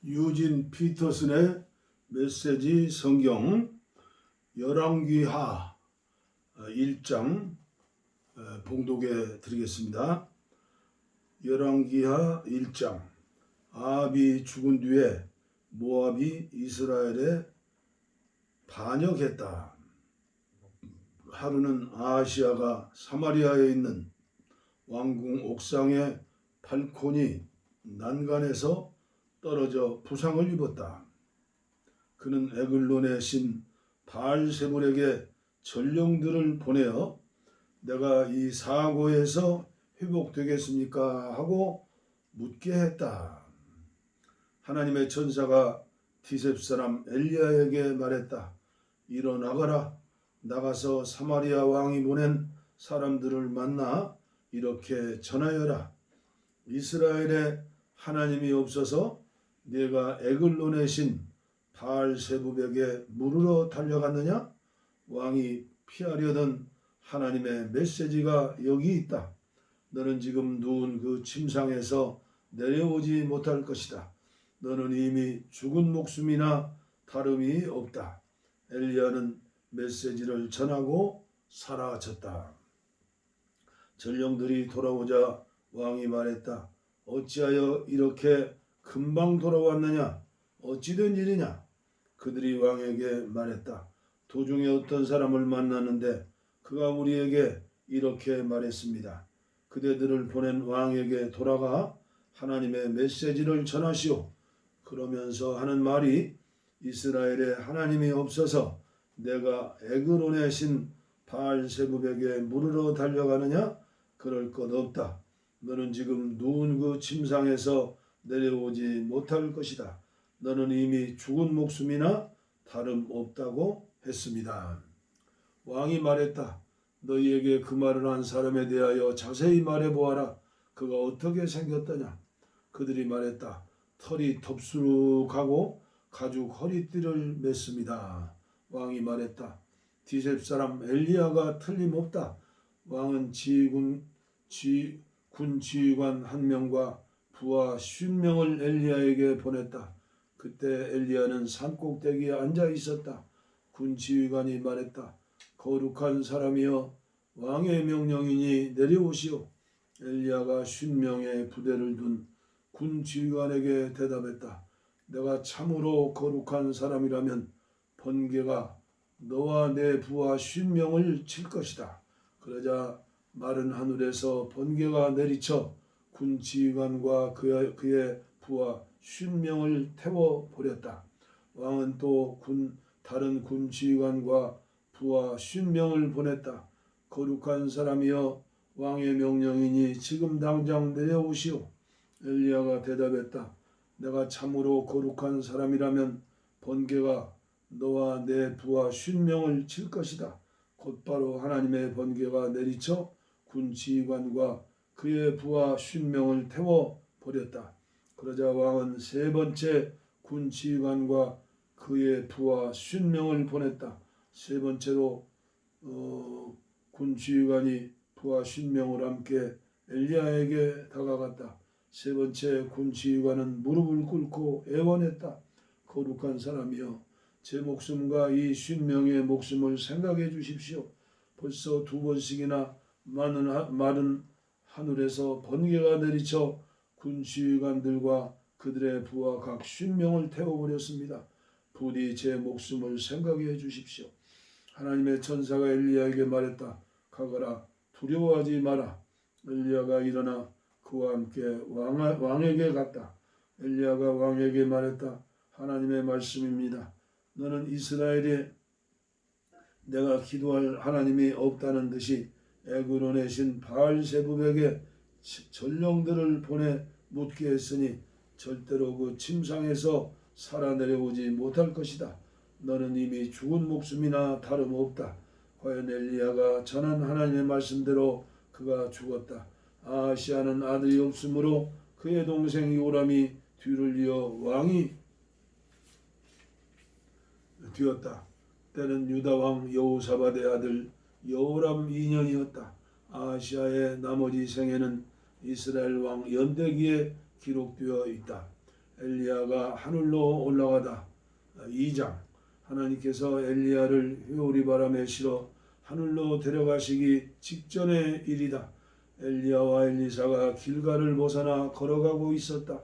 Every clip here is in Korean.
유진 피터슨의 메시지 성경 열왕기하 1장 봉독해 드리겠습니다. 열왕기하 1장. 아합이 죽은 뒤에 모압이 이스라엘에 반역했다. 하루는 아하시아가 사마리아에 있는 왕궁 옥상의 발코니 난간에서 떨어져 부상을 입었다. 그는 에글론의 신 바알세불에게 전령들을 보내어 내가 이 사고에서 회복되겠습니까? 하고 묻게 했다. 하나님의 천사가 디셉 사람 엘리야에게 말했다. 일어나거라. 나가서 사마리아 왕이 보낸 사람들을 만나 이렇게 전하여라. 이스라엘에 하나님이 없어서 네가 에글론의 신 바알세불에게 물으러 달려갔느냐? 왕이 피하려던 하나님의 메시지가 여기 있다. 너는 지금 누운 그 침상에서 내려오지 못할 것이다. 너는 이미 죽은 목숨이나 다름이 없다. 엘리야는 메시지를 전하고 사라졌다. 전령들이 돌아오자 왕이 말했다. 어찌하여 이렇게 금방 돌아왔느냐? 어찌된 일이냐? 그들이 왕에게 말했다. 도중에 어떤 사람을 만났는데 그가 우리에게 이렇게 말했습니다. 그대들을 보낸 왕에게 돌아가 하나님의 메시지를 전하시오. 그러면서 하는 말이 이스라엘에 하나님이 없어서 내가 에그론의 신 바알세불에게 물으러 달려가느냐? 그럴 것 없다. 너는 지금 누운 그 침상에서 내려오지 못할 것이다. 너는 이미 죽은 목숨이나 다름없다고 했습니다. 왕이 말했다. 너희에게 그 말을 한 사람에 대하여 자세히 말해보아라. 그가 어떻게 생겼더냐? 그들이 말했다. 털이 덥수룩하고 가죽 허리띠를 맸습니다. 왕이 말했다. 디셉 사람 엘리야가 틀림없다. 왕은 군 지휘관 1명과 부하 50명을 엘리야에게 보냈다. 그때 엘리야는 산꼭대기에 앉아 있었다. 군 지휘관이 말했다. 거룩한 사람이여 왕의 명령이니 내려오시오. 엘리야가 50명의 부대를 둔 군 지휘관에게 대답했다. 내가 참으로 거룩한 사람이라면 번개가 너와 내 부하 50명을 칠 것이다. 그러자 마른 하늘에서 번개가 내리쳐 군 지휘관과 그의 부하 50명을 태워버렸다. 왕은 또 다른 군 지휘관과 부하 50명을 보냈다. 거룩한 사람이여 왕의 명령이니 지금 당장 내려오시오. 엘리야가 대답했다. 내가 참으로 거룩한 사람이라면 번개가 너와 내 부하 50명을 칠 것이다. 곧바로 하나님의 번개가 내리쳐 군 지휘관과 그의 부하 50명을 태워버렸다. 그러자 왕은 세 번째 군 지휘관과 그의 부하 50명을 보냈다. 세 번째로 군 지휘관이 부하 50명을 함께 엘리야에게 다가갔다. 세 번째 군 지휘관은 무릎을 꿇고 애원했다. 거룩한 사람이여 제 목숨과 이 50명의 목숨을 생각해 주십시오. 벌써 2번씩이나 마른 하늘에서 번개가 내리쳐 군 지휘관들과 그들의 부하 각 50명을 태워버렸습니다. 부디 제 목숨을 생각해 주십시오. 하나님의 천사가 엘리야에게 말했다. 가거라. 두려워하지 마라. 엘리야가 일어나 그와 함께 왕에게 갔다. 엘리야가 왕에게 말했다. 하나님의 말씀입니다. 너는 이스라엘에 내가 기도할 하나님이 없다는 듯이 에그론의 신 바알세불에게 전령들을 보내 묻게 했으니 절대로 그 침상에서 살아 내려오지 못할 것이다. 너는 이미 죽은 목숨이나 다름없다. 과연 엘리야가 전한 하나님의 말씀대로 그가 죽었다. 아하시아는 아들이 없으므로 그의 동생 요람이 뒤를 이어 왕이 되었다. 때는 유다 왕 여호사밧의 아들 여호람 2년이었다. 아하시아의 나머지 생애는 이스라엘 왕 연대기에 기록되어 있다. 엘리야가 하늘로 올라가다. 2장. 하나님께서 엘리야를 회오리 바람에 실어 하늘로 데려가시기 직전의 일이다. 엘리야와 엘리사가 길갈을 벗어나 걸어가고 있었다.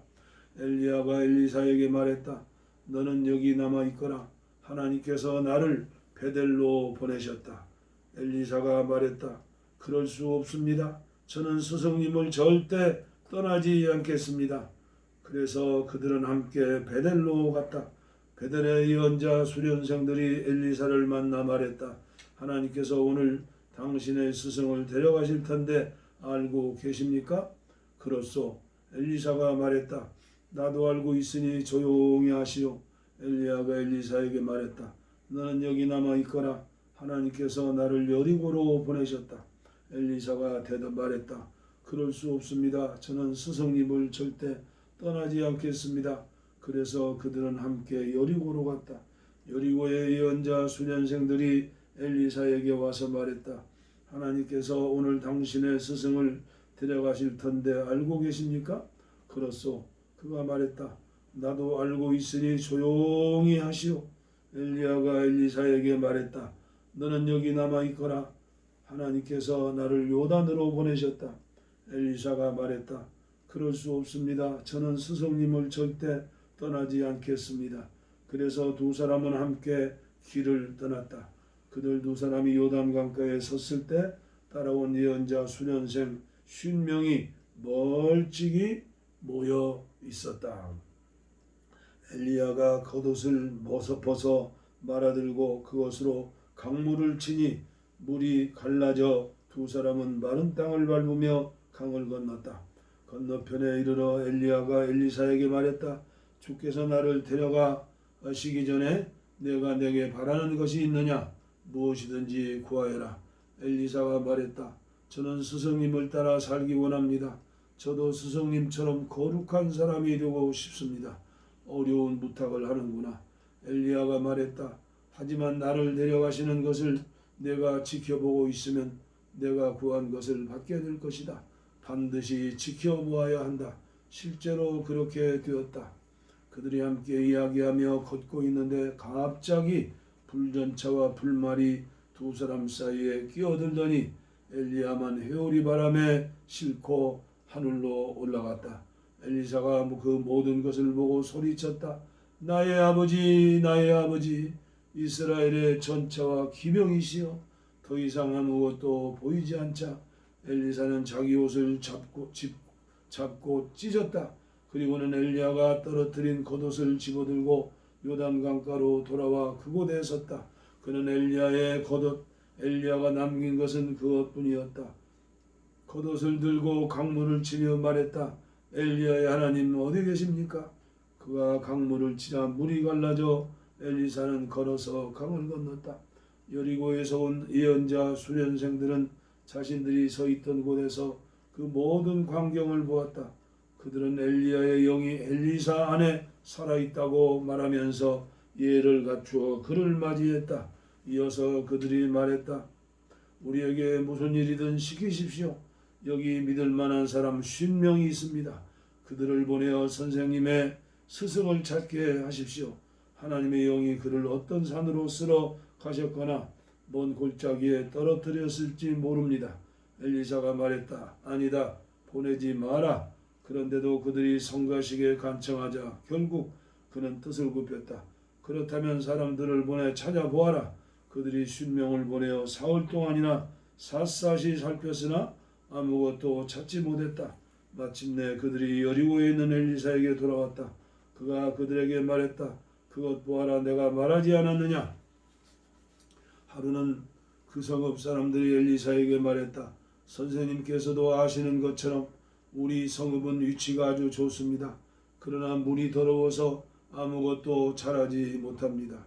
엘리야가 엘리사에게 말했다. 너는 여기 남아 있거라. 하나님께서 나를 베델로 보내셨다. 엘리사가 말했다. 그럴 수 없습니다. 저는 스승님을 절대 떠나지 않겠습니다. 그래서 그들은 함께 베델로 갔다. 베델의 예언자 수련생들이 엘리사를 만나 말했다. 하나님께서 오늘 당신의 스승을 데려가실 텐데 알고 계십니까? 그렇소. 엘리사가 말했다. 나도 알고 있으니 조용히 하시오. 엘리야가 엘리사에게 말했다. 너는 여기 남아 있거라. 하나님께서 나를 여리고로 보내셨다. 엘리사가 말했다. 그럴 수 없습니다. 저는 스승님을 절대 떠나지 않겠습니다. 그래서 그들은 함께 여리고로 갔다. 여리고의 예언자 수련생들이 엘리사에게 와서 말했다. 하나님께서 오늘 당신의 스승을 데려가실 텐데 알고 계십니까? 그렇소. 그가 말했다. 나도 알고 있으니 조용히 하시오. 엘리야가 엘리사에게 말했다. 너는 여기 남아 있거라. 하나님께서 나를 요단으로 보내셨다. 엘리사가 말했다. 그럴 수 없습니다. 저는 스승님을 절대 떠나지 않겠습니다. 그래서 두 사람은 함께 길을 떠났다. 그들 두 사람이 요단강가에 섰을 때 따라온 예언자 수련생 50명이 멀찍이 모여 있었다. 엘리야가 겉옷을 벗어 말아들고 그것으로 강물을 치니 물이 갈라져 두 사람은 마른 땅을 밟으며 강을 건넜다. 건너편에 이르러 엘리야가 엘리사에게 말했다. 주께서 나를 데려가시기 전에 내가 내게 바라는 것이 있느냐? 무엇이든지 구하여라. 엘리사가 말했다. 저는 스승님을 따라 살기 원합니다. 저도 스승님처럼 거룩한 사람이 되고 싶습니다. 어려운 부탁을 하는구나. 엘리야가 말했다. 하지만 나를 데려가시는 것을 내가 지켜보고 있으면 내가 구한 것을 받게 될 것이다. 반드시 지켜보아야 한다. 실제로 그렇게 되었다. 그들이 함께 이야기하며 걷고 있는데 갑자기 불전차와 불말이 두 사람 사이에 끼어들더니 엘리야만 회오리 바람에 싣고 하늘로 올라갔다. 엘리사가 그 모든 것을 보고 소리쳤다. 나의 아버지, 나의 아버지, 이스라엘의 전차와 기병이시여. 더 이상 아무것도 보이지 않자 엘리사는 자기 옷을 잡고 찢었다. 그리고는 엘리야가 떨어뜨린 겉옷을 집어들고 요단강가로 돌아와 그곳에 섰다. 그는 엘리야의 겉옷, 엘리야가 남긴 것은 그것뿐이었다. 겉옷을 들고 강물을 치며 말했다. 엘리야의 하나님 어디 계십니까? 그가 강물을 치자 물이 갈라져 엘리사는 걸어서 강을 건넜다. 여리고에서 온 예언자 수련생들은 자신들이 서 있던 곳에서 그 모든 광경을 보았다. 그들은 엘리야의 영이 엘리사 안에 살아있다고 말하면서 예를 갖추어 그를 맞이했다. 이어서 그들이 말했다. 우리에게 무슨 일이든 시키십시오. 여기 믿을 만한 사람 50명이 있습니다. 그들을 보내어 선생님의 스승을 찾게 하십시오. 하나님의 영이 그를 어떤 산으로 쓸어 가셨거나 먼 골짜기에 떨어뜨렸을지 모릅니다. 엘리사가 말했다. 아니다. 보내지 마라. 그런데도 그들이 성가시게 간청하자 결국 그는 뜻을 굽혔다. 그렇다면 사람들을 보내 찾아보아라. 그들이 50명을 보내어 사흘 동안이나 샅샅이 살폈으나 아무것도 찾지 못했다. 마침내 그들이 여리고에 있는 엘리사에게 돌아왔다. 그가 그들에게 말했다. 그것 보아라. 내가 말하지 않았느냐? 하루는 그 성읍 사람들이 엘리사에게 말했다. 선생님께서도 아시는 것처럼 우리 성읍은 위치가 아주 좋습니다. 그러나 물이 더러워서 아무것도 자라지 못합니다.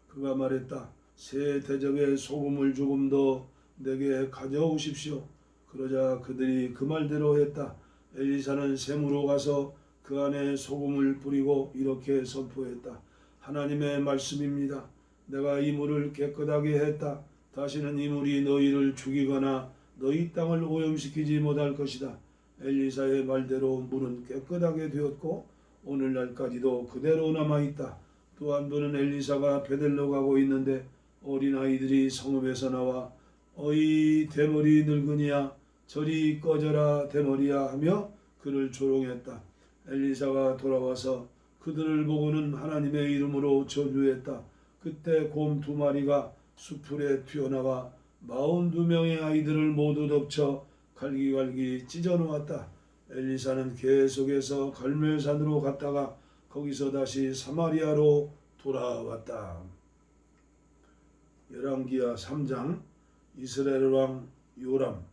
그가 말했다. 새 대접에 소금을 조금 더 내게 가져오십시오. 그러자 그들이 그 말대로 했다. 엘리사는 샘으로 가서 그 안에 소금을 뿌리고 이렇게 선포했다. 하나님의 말씀입니다. 내가 이 물을 깨끗하게 했다. 다시는 이 물이 너희를 죽이거나 너희 땅을 오염시키지 못할 것이다. 엘리사의 말대로 물은 깨끗하게 되었고 오늘날까지도 그대로 남아있다. 또 한 분은 엘리사가 베델로 가고 있는데 어린아이들이 성읍에서 나와 어이 대머리 늙은이야 저리 꺼져라 대머리야 하며 그를 조롱했다. 엘리사가 돌아와서 그들을 보고는 하나님의 이름으로 저주했다. 그때 곰 2마리가 수풀에 튀어나와 42명의 아이들을 모두 덮쳐 갈기갈기 찢어놓았다. 엘리사는 계속해서 갈멜산으로 갔다가 거기서 다시 사마리아로 돌아왔다. 열왕기하 3장. 이스라엘 왕 요람,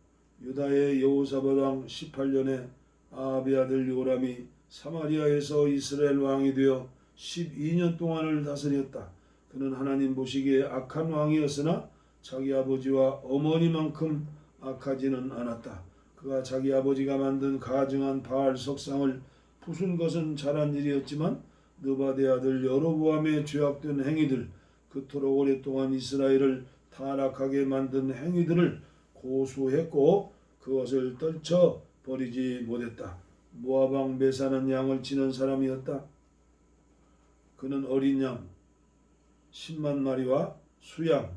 유다의 여호사밧 왕 18년에 아합의 아들 요람이 사마리아에서 이스라엘 왕이 되어 12년 동안을 다스렸다. 그는 하나님 보시기에 악한 왕이었으나 자기 아버지와 어머니만큼 악하지는 않았다. 그가 자기 아버지가 만든 가증한 바알 석상을 부순 것은 잘한 일이었지만 느바데 아들 여로보암의 죄악된 행위들, 그토록 오랫동안 이스라엘을 타락하게 만든 행위들을 고수했고 그것을 떨쳐 버리지 못했다. 모압 왕 메사는 양을 치는 사람이었다. 그는 어린 양 10만 마리와 수양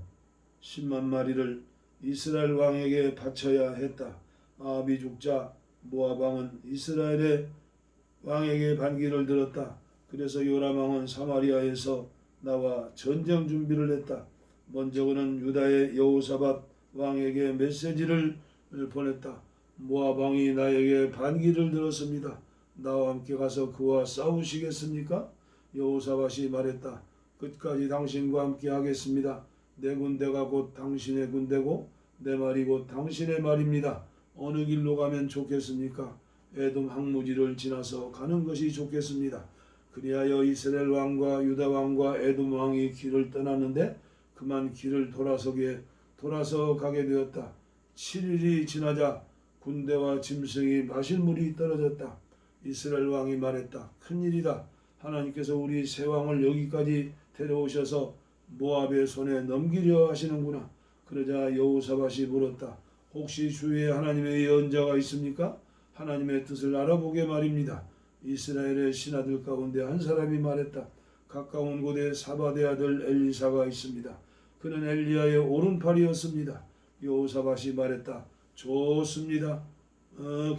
10만 마리를 이스라엘 왕에게 바쳐야 했다. 아합이 죽자 모압 왕은 이스라엘의 왕에게 반기를 들었다. 그래서 요람 왕은 사마리아에서 나와 전쟁 준비를 했다. 먼저 그는 유다의 여호사밧 왕에게 메시지를 보냈다. 모압 왕이 나에게 반기를 들었습니다. 나와 함께 가서 그와 싸우시겠습니까? 여호사밧이 말했다. 끝까지 당신과 함께 하겠습니다. 내 군대가 곧 당신의 군대고 내 말이 곧 당신의 말입니다. 어느 길로 가면 좋겠습니까? 에돔 항무지를 지나서 가는 것이 좋겠습니다. 그리하여 이스라엘 왕과 유다 왕과 에돔 왕이 길을 떠났는데 그만 길을 돌아서 가게 되었다. 7일이 지나자 군대와 짐승이 마실 물이 떨어졌다. 이스라엘 왕이 말했다. 큰일이다. 하나님께서 우리 새 왕을 여기까지 데려오셔서 모압의 손에 넘기려 하시는구나. 그러자 여호사밧이 물었다. 혹시 주위에 하나님의 예언자가 있습니까? 하나님의 뜻을 알아보게 말입니다. 이스라엘의 신하들 가운데 한 사람이 말했다. 가까운 곳에 사바데 아들 엘리사가 있습니다. 그는 엘리야의 오른팔이었습니다. 여호사밧이 말했다. 좋습니다.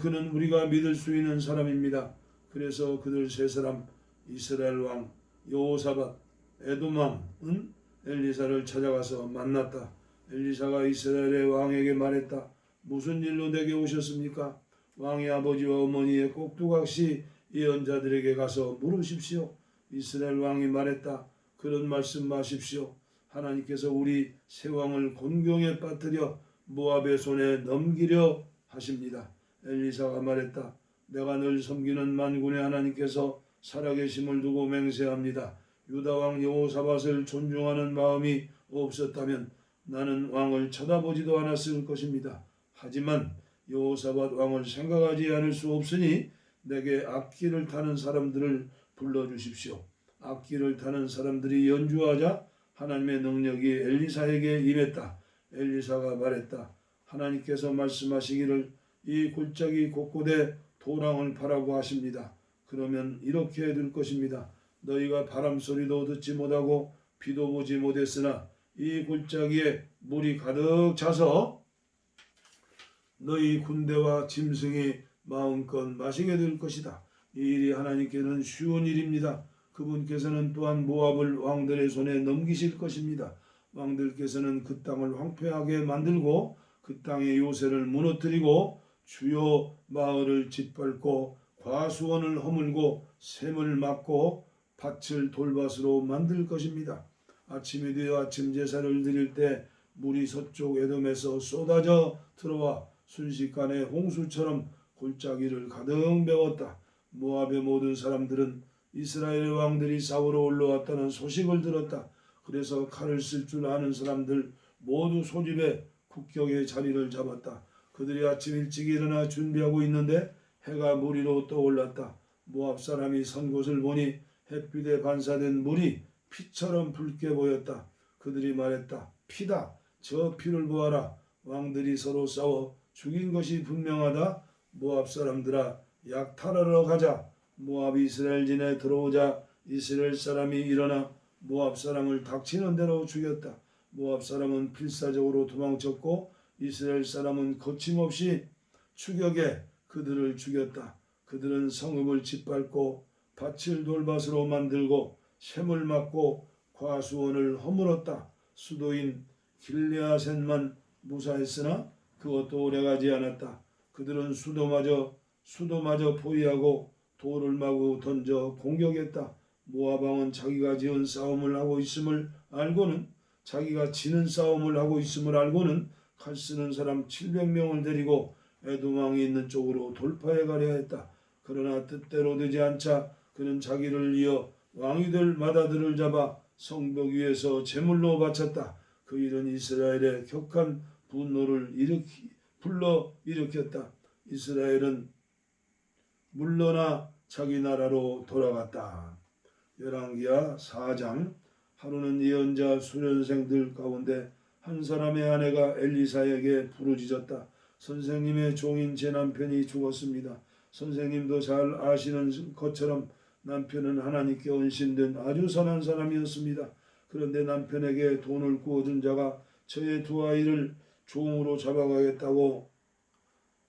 그는 우리가 믿을 수 있는 사람입니다. 그래서 그들 세 사람 이스라엘 왕 여호사밧, 에돔 왕은 엘리사를 찾아가서 만났다. 엘리사가 이스라엘의 왕에게 말했다. 무슨 일로 내게 오셨습니까? 왕의 아버지와 어머니의 꼭두각시 예언자들에게 가서 물으십시오. 이스라엘 왕이 말했다. 그런 말씀 마십시오. 하나님께서 우리 새 왕을 곤경에 빠뜨려 모압의 손에 넘기려 하십니다. 엘리사가 말했다. 내가 늘 섬기는 만군의 하나님께서 살아계심을 두고 맹세합니다. 유다 왕 여호사밧을 존중하는 마음이 없었다면 나는 왕을 쳐다보지도 않았을 것입니다. 하지만 여호사밧 왕을 생각하지 않을 수 없으니 내게 악기를 타는 사람들을 불러주십시오. 악기를 타는 사람들이 연주하자 하나님의 능력이 엘리사에게 임했다. 엘리사가 말했다. 하나님께서 말씀하시기를 이 골짜기 곳곳에 도랑을 파라고 하십니다. 그러면 이렇게 될 것입니다. 너희가 바람 소리도 듣지 못하고 비도 보지 못했으나 이 골짜기에 물이 가득 차서 너희 군대와 짐승이 마음껏 마시게 될 것이다. 이 일이 하나님께는 쉬운 일입니다. 그분께서는 또한 모압을 왕들의 손에 넘기실 것입니다. 왕들께서는 그 땅을 황폐하게 만들고 그 땅의 요새를 무너뜨리고 주요 마을을 짓밟고 과수원을 허물고 샘을 막고 밭을 돌밭으로 만들 것입니다. 아침이 되어 아침 제사를 드릴 때 물이 서쪽 에돔에서 쏟아져 들어와 순식간에 홍수처럼 골짜기를 가득 메웠다. 모압의 모든 사람들은 이스라엘의 왕들이 싸우러 올라왔다는 소식을 들었다. 그래서 칼을 쓸 줄 아는 사람들 모두 소집해 국경의 자리를 잡았다. 그들이 아침 일찍 일어나 준비하고 있는데 해가 물 위로 떠올랐다. 모압 사람이 선 곳을 보니 햇빛에 반사된 물이 피처럼 붉게 보였다. 그들이 말했다. 피다. 저 피를 보아라. 왕들이 서로 싸워 죽인 것이 분명하다. 모압 사람들아 약탈하러 가자. 모압이 이스라엘 진에 들어오자 이스라엘 사람이 일어나 모압 사람을 닥치는 대로 죽였다. 모압 사람은 필사적으로 도망쳤고 이스라엘 사람은 거침없이 추격해 그들을 죽였다. 그들은 성읍을 짓밟고 밭을 돌밭으로 만들고 샘을 막고 과수원을 허물었다. 수도인 길르앗만 무사했으나 그것도 오래가지 않았다. 그들은 수도마저 포위하고 돌을 마구 던져 공격했다. 모압 왕은 자기가 지은 싸움을 하고 있음을 알고는 자기가 지는 싸움을 하고 있음을 알고는 칼 쓰는 사람 700명을 데리고 에돔 왕이 있는 쪽으로 돌파해 가려 했다. 그러나 뜻대로 되지 않자 그는 자기를 이어 왕이 될 맏아들을 잡아 성벽 위에서 제물로 바쳤다. 그 일은 이스라엘의 격한 분노를 불러일으켰다. 이스라엘은 물러나 자기 나라로 돌아갔다. 열왕기하 4장. 하루는 예언자 수련생들 가운데 한 사람의 아내가 엘리사에게 부르짖었다. 선생님의 종인 제 남편이 죽었습니다. 선생님도 잘 아시는 것처럼 남편은 하나님께 언신된 아주 선한 사람이었습니다. 그런데 남편에게 돈을 구워준 자가 저의 두 아이를 종으로 잡아가겠다고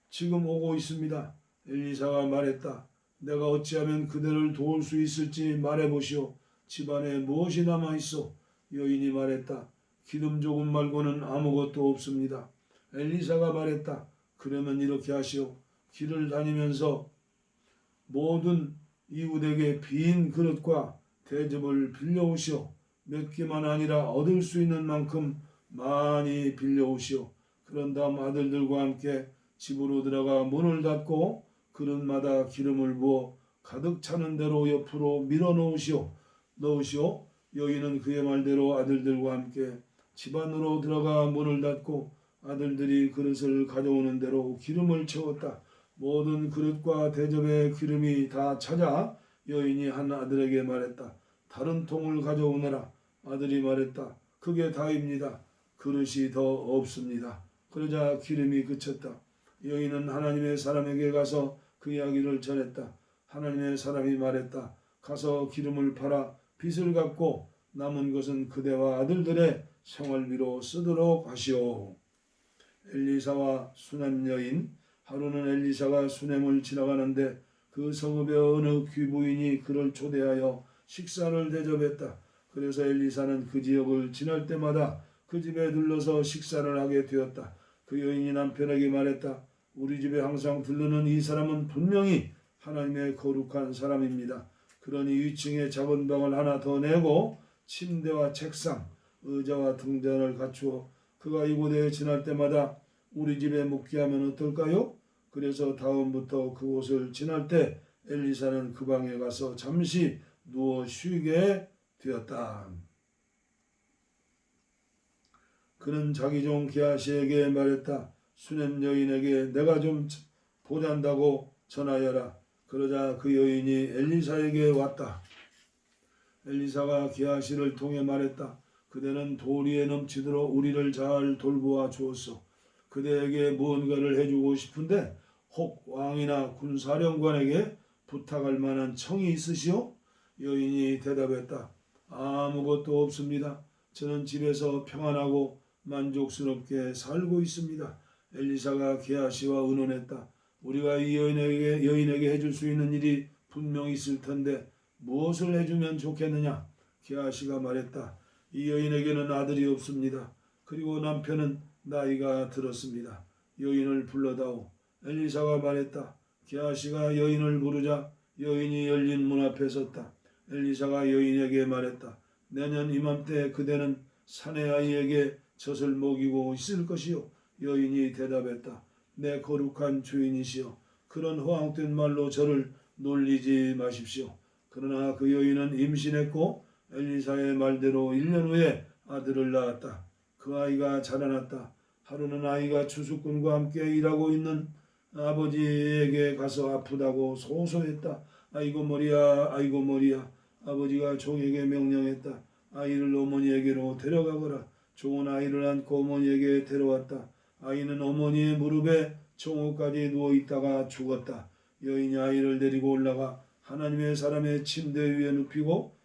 지금 오고 있습니다. 엘리사가 말했다. 내가 어찌하면 그들을 도울 수 있을지 말해보시오. 집안에 무엇이 남아있어? 여인이 말했다. 기름 조금 말고는 아무것도 없습니다. 엘리사가 말했다. 그러면 이렇게 하시오. 길을 다니면서 모든 이웃에게 빈 그릇과 대접을 빌려오시오. 몇 개만 아니라 얻을 수 있는 만큼 많이 빌려오시오. 그런 다음 아들들과 함께 집으로 들어가 문을 닫고 그릇마다 기름을 부어 가득 차는 대로 옆으로 밀어 넣으시오. 여인은 그의 말대로 아들들과 함께 집 안으로 들어가 문을 닫고 아들들이 그릇을 가져오는 대로 기름을 채웠다. 모든 그릇과 대접에 기름이 다 차자 여인이 한 아들에게 말했다. 다른 통을 가져오너라. 아들이 말했다. 그게 다입니다. 그릇이 더 없습니다. 그러자 기름이 그쳤다. 여인은 하나님의 사람에게 가서 그 이야기를 전했다. 하나님의 사람이 말했다. 가서 기름을 팔아 빚을 갚고 남은 것은 그대와 아들들의 생활비로 쓰도록 하시오. 엘리사와 수냄 여인. 하루는 엘리사가 수냄을 지나가는데 그 성읍의 어느 귀부인이 그를 초대하여 식사를 대접했다. 그래서 엘리사는 그 지역을 지날 때마다 그 집에 들러서 식사를 하게 되었다. 그 여인이 남편에게 말했다. 우리 집에 항상 들르는 이 사람은 분명히 하나님의 거룩한 사람입니다. 그러니 위층에 작은 방을 하나 더 내고 침대와 책상, 의자와 등잔을 갖추어 그가 이곳에 지날 때마다 우리 집에 묵게 하면 어떨까요? 그래서 다음부터 그곳을 지날 때 엘리사는 그 방에 가서 잠시 누워 쉬게 되었다. 그는 자기 종 게하시에게 말했다. 수냄 여인에게 내가 좀 보잔다고 전하여라. 그러자 그 여인이 엘리사에게 왔다. 엘리사가 게하시를 통해 말했다. 그대는 도리에 넘치도록 우리를 잘 돌보아 주었소. 그대에게 무언가를 해주고 싶은데 혹 왕이나 군사령관에게 부탁할 만한 청이 있으시오? 여인이 대답했다. 아무것도 없습니다. 저는 집에서 평안하고 만족스럽게 살고 있습니다. 엘리사가 게하시와 의논했다. 우리가 이 여인에게 해줄 수 있는 일이 분명히 있을 텐데 무엇을 해주면 좋겠느냐? 게하시가 말했다. 이 여인에게는 아들이 없습니다. 그리고 남편은 나이가 들었습니다. 여인을 불러다오. 엘리사가 말했다. 게하시가 여인을 부르자 여인이 열린 문 앞에 섰다. 엘리사가 여인에게 말했다. 내년 이맘때 그대는 사내 아이에게 젖을 먹이고 있을 것이요. 여인이 대답했다. 내 거룩한 주인이시여, 그런 허황된 말로 저를 놀리지 마십시오. 그러나 그 여인은 임신했고 엘리사의 말대로 1년 후에 아들을 낳았다. 그 아이가 자라났다. 하루는 아이가 추수꾼과 함께 일하고 있는 아버지에게 가서 아프다고 소소했다. 아이고 머리야, 아이고 머리야. 아버지가 종에게 명령했다. 아이를 어머니에게로 데려가거라. 종은 아이를 안고 어머니에게 데려왔다. 아이는 어머니의 무릎에 정오까지 누워있다가 죽었다. 여인이 아이를 데리고 올라가 하나님의 사람의 침대 위에 눕히고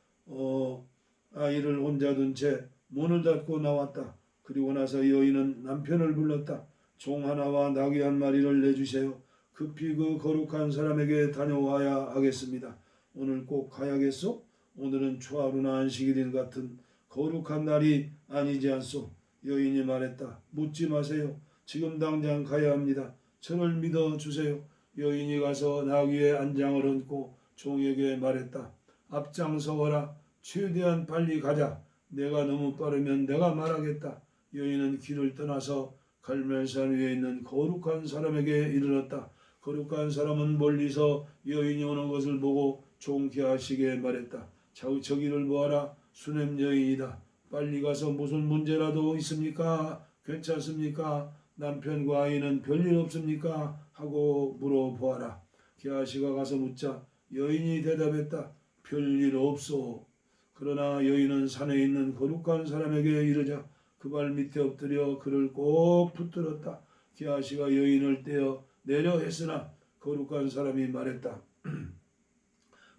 아이를 혼자 둔 채 문을 닫고 나왔다. 그리고 나서 여인은 남편을 불렀다. 종 하나와 나귀 한 마리를 내주세요. 급히 그 거룩한 사람에게 다녀와야 하겠습니다. 오늘 꼭 가야겠소? 오늘은 초하루나 안식일인 같은 거룩한 날이 아니지 않소? 여인이 말했다. 묻지 마세요. 지금 당장 가야 합니다. 저를 믿어주세요. 여인이 가서 나귀의 안장을 얹고 종에게 말했다. 앞장서거라. 최대한 빨리 가자. 내가 너무 빠르면 내가 말하겠다. 여인은 길을 떠나서 갈멜산 위에 있는 거룩한 사람에게 이르렀다. 거룩한 사람은 멀리서 여인이 오는 것을 보고 종 게하시게 말했다. 저기를 보아라. 수냄 여인이다. 빨리 가서 무슨 문제라도 있습니까? 괜찮습니까? 남편과 아이는 별일 없습니까? 하고 물어보아라. 게하시가 가서 묻자 여인이 대답했다. 별일 없소. 그러나 여인은 산에 있는 거룩한 사람에게 이르자 그 발 밑에 엎드려 그를 꼭 붙들었다. 게하시가 여인을 떼어 내려 했으나 거룩한 사람이 말했다.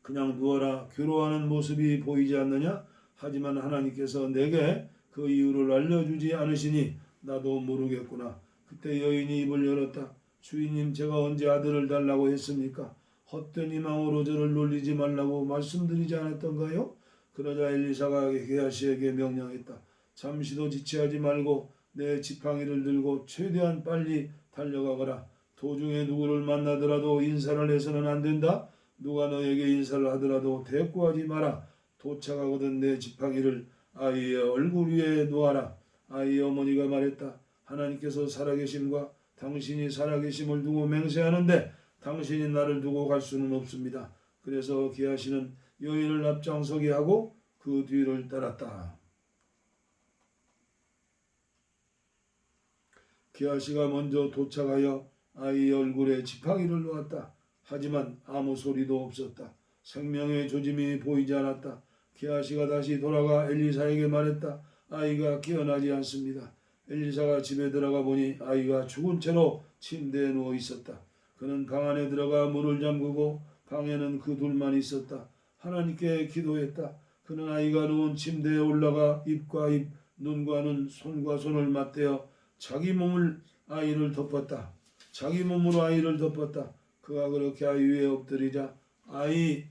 그냥 누워라. 괴로워하는 모습이 보이지 않느냐? 하지만 하나님께서 내게 그 이유를 알려주지 않으시니 나도 모르겠구나. 그때 여인이 입을 열었다. 주인님, 제가 언제 아들을 달라고 했습니까? 헛된 희망으로 저를 놀리지 말라고 말씀드리지 않았던가요? 그러자 엘리사가 게하시에게 명령했다. 잠시도 지체하지 말고 내 지팡이를 들고 최대한 빨리 달려가거라. 도중에 누구를 만나더라도 인사를 해서는 안 된다. 누가 너에게 인사를 하더라도 대꾸하지 마라. 도착하거든 내 지팡이를 아이의 얼굴 위에 놓아라. 아이의 어머니가 말했다. 하나님께서 살아계심과 당신이 살아계심을 두고 맹세하는데 당신이 나를 두고 갈 수는 없습니다. 그래서 게하시는 여인을 앞장서게 하고 그 뒤를 따랐다. 게하시가 먼저 도착하여 아이의 얼굴에 지팡이를 놓았다. 하지만 아무 소리도 없었다. 생명의 조짐이 보이지 않았다. 게하시가 다시 돌아가 엘리사에게 말했다. 아이가 깨어나지 않습니다. 엘리사가 집에 들어가 보니 아이가 죽은 채로 침대에 누워 있었다. 그는 방 안에 들어가 문을 잠그고 방에는 그 둘만 있었다. 하나님께 기도했다. 그는 아이가 누운 침대에 올라가 입과 입, 눈과 눈, 손과 손을 맞대어 자기 몸을 아이를 덮었다. 자기 몸으로 아이를 덮었다. 그가 그렇게 아이 위에 엎드리자 아이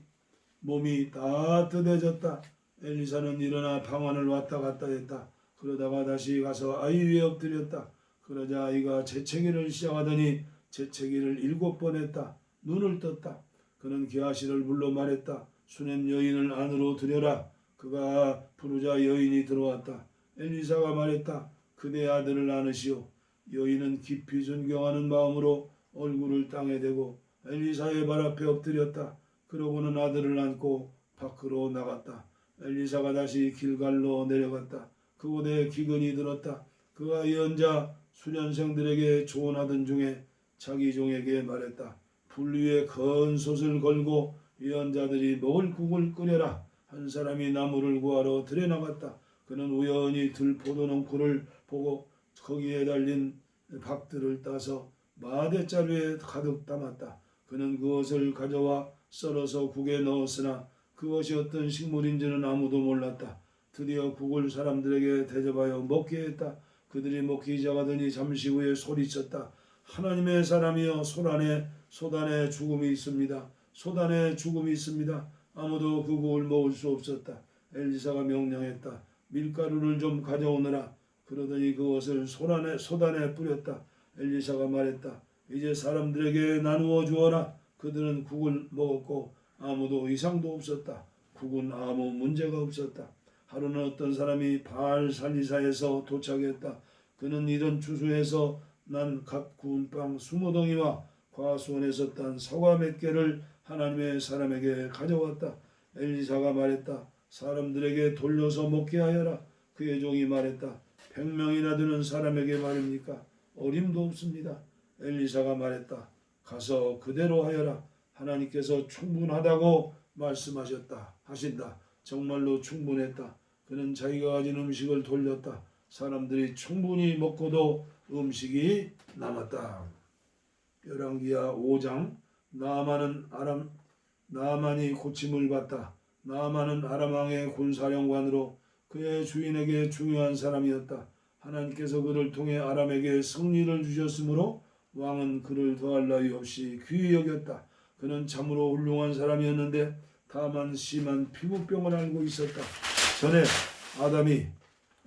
몸이 따뜻해졌다. 엘리사는 일어나 방 안을 왔다 갔다 했다. 그러다가 다시 가서 아이 위에 엎드렸다. 그러자 아이가 재채기를 시작하더니 재채기를 7번 했다. 눈을 떴다. 그는 게하시를 불러 말했다. 수냄 여인을 안으로 들여라. 그가 부르자 여인이 들어왔다. 엘리사가 말했다. 그대 아들을 안으시오. 여인은 깊이 존경하는 마음으로 얼굴을 땅에 대고 엘리사의 발 앞에 엎드렸다. 그러고는 아들을 안고 밖으로 나갔다. 엘리사가 다시 길갈로 내려갔다. 그곳에 기근이 들었다. 그가 예언자 수련생들에게 조언하던 중에 자기 종에게 말했다. 불 위에 큰 솥을 걸고 예언자들이 먹을 국을 끓여라. 한 사람이 나무를 구하러 들에 나갔다. 그는 우연히 들포도농쿨을 보고 거기에 달린 박들을 따서 마대자루에 가득 담았다. 그는 그것을 가져와 썰어서 국에 넣었으나 그것이 어떤 식물인지는 아무도 몰랐다. 드디어 국을 사람들에게 대접하여 먹게 했다. 그들이 먹기 시작하더니 잠시 후에 소리쳤다. 하나님의 사람이여 소단에 죽음이 있습니다. 소단에 죽음이 있습니다. 아무도 그 국을 먹을 수 없었다. 엘리사가 명령했다. 밀가루를 좀 가져오너라. 그러더니 그것을 소단에 뿌렸다. 엘리사가 말했다. 이제 사람들에게 나누어 주어라. 그들은 국을 먹었고 아무도 이상도 없었다. 국은 아무 문제가 없었다. 하루는 어떤 사람이 바알 살리사에서 도착했다. 그는 이런 주소에서 난 갓 구운 빵 20덩이와 과수원에서 딴 사과 몇 개를 하나님의 사람에게 가져왔다. 엘리사가 말했다. 사람들에게 돌려서 먹게 하여라. 그의 종이 말했다. 100명이나 되는 사람에게 말입니까? 어림도 없습니다. 엘리사가 말했다. 가서 그대로 하여라. 하나님께서 충분하다고 하신다. 정말로 충분했다. 그는 자기가 가진 음식을 돌렸다. 사람들이 충분히 먹고도 음식이 남았다. 열왕기하 5장. 나아만은 나아만이 고침을 받다. 나아만은 아람 왕의 군사령관으로 그의 주인에게 중요한 사람이었다. 하나님께서 그를 통해 아람에게 승리를 주셨으므로 왕은 그를 더할 나위 없이 귀히 여겼다. 그는 참으로 훌륭한 사람이었는데 다만 심한 피부병을 앓고 있었다. 전에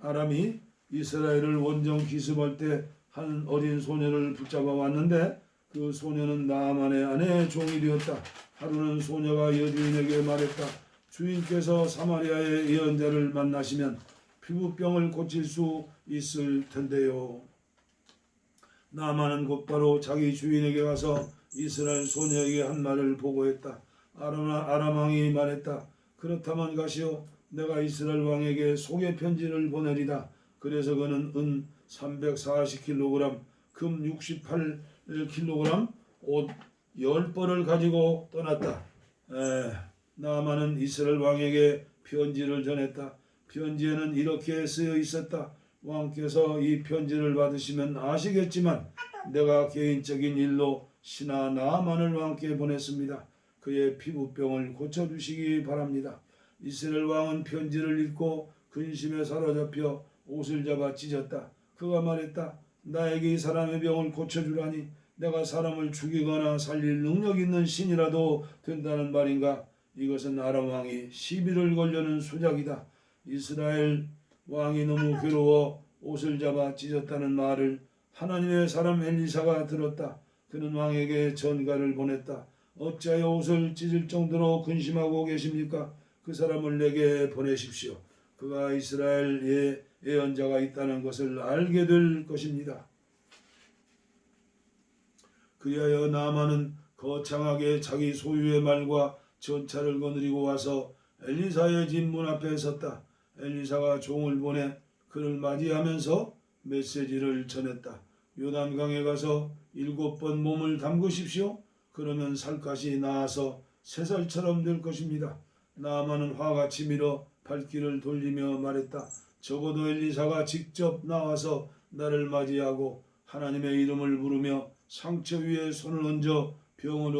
아람이 이스라엘을 원정 기습할 때 한 어린 소녀를 붙잡아 왔는데 그 소녀는 나아만의 아내의 종이 되었다. 하루는 소녀가 여주인에게 말했다. 주인께서 사마리아의 예언자를 만나시면 피부병을 고칠 수 있을 텐데요. 나아만은 곧바로 자기 주인에게 가서 이스라엘 소녀에게 한 말을 보고했다. 아람 왕이 말했다. 그렇다면 가시오. 내가 이스라엘 왕에게 소개 편지를 보내리다. 그래서 그는 은 340kg, 금 68kg, 옷 10벌을 가지고 떠났다. 나아만은 이스라엘 왕에게 편지를 전했다. 편지에는 이렇게 쓰여 있었다. 왕께서 이 편지를 받으시면 아시겠지만 내가 개인적인 일로 신하 나아만을 왕께 보냈습니다. 그의 피부병을 고쳐주시기 바랍니다. 이스라엘 왕은 편지를 읽고 근심에 사로잡혀 옷을 잡아 찢었다. 그가 말했다. 나에게 이 사람의 병을 고쳐주라니 내가 사람을 죽이거나 살릴 능력 있는 신이라도 된다는 말인가? 이것은 아람 왕이 시비를 걸려는 수작이다. 이스라엘 왕이 너무 괴로워 옷을 잡아 찢었다는 말을 하나님의 사람 엘리사가 들었다. 그는 왕에게 전가를 보냈다. 어찌하여 옷을 찢을 정도로 근심하고 계십니까? 그 사람을 내게 보내십시오. 그가 이스라엘에 예언자가 있다는 것을 알게 될 것입니다. 그리하여 나아만은 거창하게 자기 소유의 말과 전차를 거느리고 와서 엘리사의 집 문 앞에 섰다. 엘리사가 종을 보내 그를 맞이하면서 메시지를 전했다. 요단강에 가서 7번 몸을 담그십시오. 그러면 살갗이 나아서 새살처럼 될 것입니다. 나아만은 화가 치밀어 발길을 돌리며 말했다. 적어도 엘리사가 직접 나와서 나를 맞이하고 하나님의 이름을 부르며 상처 위에 손을 얹어 병을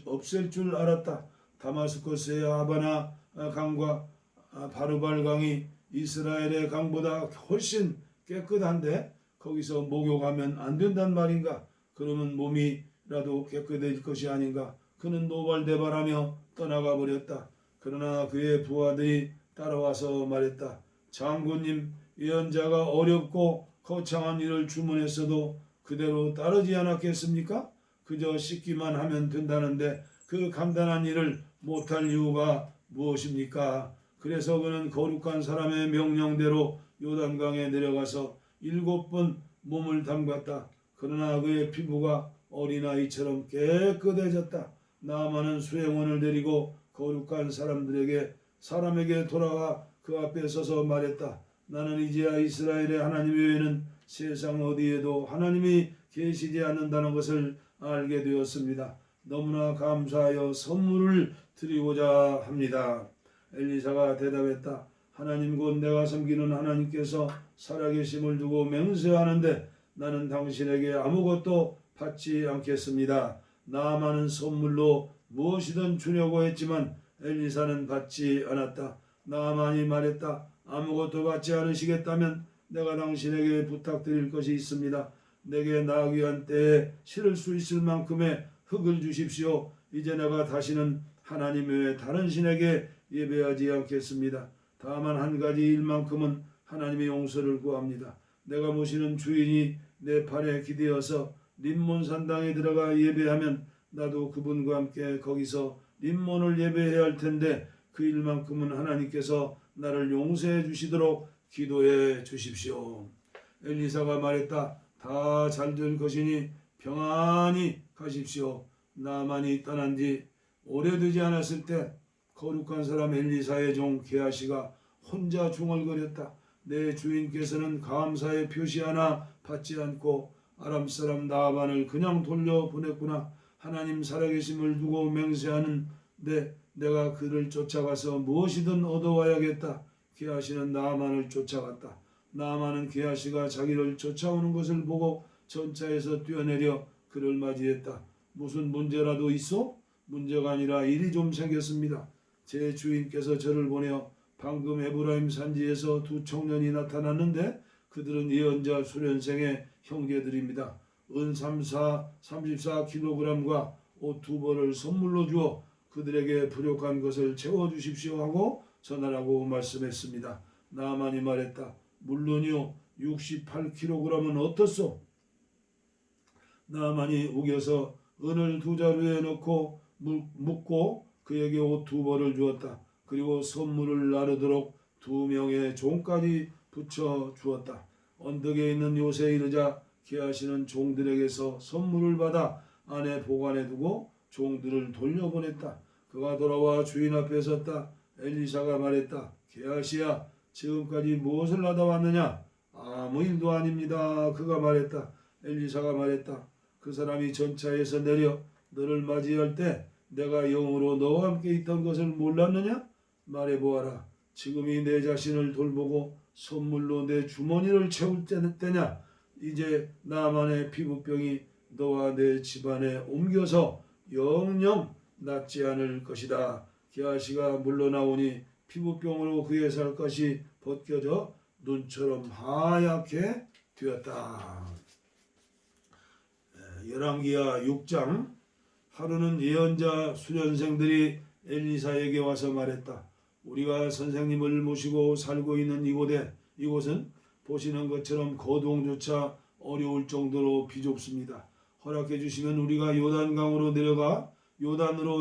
없앨 줄 알았다. 다마스커스의 아바나 강과 바르발 강이 이스라엘의 강보다 훨씬 깨끗한데 거기서 목욕하면 안 된단 말인가? 그러면 몸이라도 깨끗해질 것이 아닌가? 그는 노발대발하며 떠나가 버렸다. 그러나 그의 부하들이 따라와서 말했다. 장군님, 예언자가 어렵고 거창한 일을 주문했어도 그대로 따르지 않았겠습니까? 그저 씻기만 하면 된다는데 그 간단한 일을 못할 이유가 무엇입니까? 그래서 그는 거룩한 사람의 명령대로 요단강에 내려가서 7번 몸을 담갔다. 그러나 그의 피부가 어린아이처럼 깨끗해졌다. 나아만은 수행원을 데리고 거룩한 사람에게 돌아와 그 앞에 서서 말했다. 나는 이제야 이스라엘의 하나님 외에는 세상 어디에도 하나님이 계시지 않는다는 것을 알게 되었습니다. 너무나 감사하여 선물을 드리고자 합니다. 엘리사가 대답했다. 하나님 곧 내가 섬기는 하나님께서 살아계심을 두고 맹세하는데 나는 당신에게 아무것도 받지 않겠습니다. 나아만은 선물로 무엇이든 주려고 했지만 엘리사는 받지 않았다. 나아만이 말했다. 아무것도 받지 않으시겠다면 내가 당신에게 부탁드릴 것이 있습니다. 내게 나기 위한 때에 실을 수 있을 만큼의 흙을 주십시오. 이제 내가 다시는 하나님 외에 다른 신에게 예배하지 않겠습니다. 다만 한 가지 일만큼은 하나님의 용서를 구합니다. 내가 모시는 주인이 내 팔에 기대어서 림몬 산당에 들어가 예배하면 나도 그분과 함께 거기서 림몬을 예배해야 할 텐데 그 일만큼은 하나님께서 나를 용서해 주시도록 기도해 주십시오. 엘리사가 말했다. 다 잘 될 것이니 평안히 가십시오. 나만이 떠난 지 오래되지 않았을 때 거룩한 사람 엘리사의 종 게하시가 혼자 중얼거렸다. 내 주인께서는 감사의 표시 하나 받지 않고 아람 사람 나아만을 그냥 돌려보냈구나. 하나님 살아계심을 두고 맹세하는데 내가 그를 쫓아가서 무엇이든 얻어와야겠다. 게하시는 나아만을 쫓아갔다. 나아만은 게하시가 자기를 쫓아오는 것을 보고 전차에서 뛰어내려 그를 맞이했다. 무슨 문제라도 있어? 문제가 아니라 일이 좀 생겼습니다. 제 주인께서 저를 보내어 방금 에브라임 산지에서 두 청년이 나타났는데 그들은 예언자 수련생의 형제들입니다. 은 34kg과 옷 2벌을 선물로 주어 그들에게 부족한 것을 채워주십시오 하고 전하라고 말씀했습니다. 나아만이 말했다. 물론이요. 68kg은 어떻소? 나아만이 우겨서 은을 2자루에 넣고 묶고 그에게 옷 2벌을 주었다. 그리고 선물을 나르도록 2명의 종까지 붙여 주었다. 언덕에 있는 요새에 이르자 게하시는 종들에게서 선물을 받아 안에 보관해 두고 종들을 돌려보냈다. 그가 돌아와 주인 앞에 섰다. 엘리사가 말했다. 게하시야, 지금까지 무엇을 하다 왔느냐? 아무 일도 아닙니다. 그가 말했다. 엘리사가 말했다. 그 사람이 전차에서 내려 너를 맞이할 때 내가 영으로 너와 함께 있던 것을 몰랐느냐? 말해보아라. 지금이 내 자신을 돌보고 선물로 내 주머니를 채울 때냐? 이제 나만의 피부병이 너와 내 집안에 옮겨서 영영 낫지 않을 것이다. 게하시가 물러나오니 피부병으로 그의 살갗이 벗겨져 눈처럼 하얗게 되었다. 열왕기하 6장. 하루는 예언자 수련생들이 엘리사에게 와서 말했다. 우리가 선생님을 모시고 살고 있는 이곳은 보시는 것처럼 거동조차 어려울 정도로 비좁습니다. 허락해 주시면 우리가 요단으로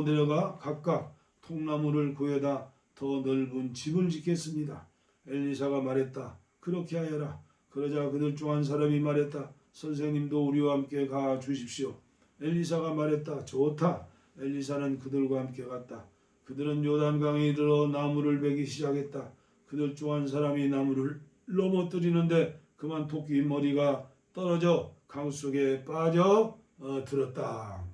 내려가 각각 통나무를 구해다 더 넓은 집을 짓겠습니다. 엘리사가 말했다. 그렇게 하여라. 그러자 그들 중 한 사람이 말했다. 선생님도 우리와 함께 가 주십시오. 엘리사가 말했다. 좋다. 엘리사는 그들과 함께 갔다. 그들은 요단강에 이르러 나무를 베기 시작했다. 그들 중 한 사람이 나무를 넘어뜨리는데 그만 토끼 머리가 떨어져 강 속에 빠져 버렸다.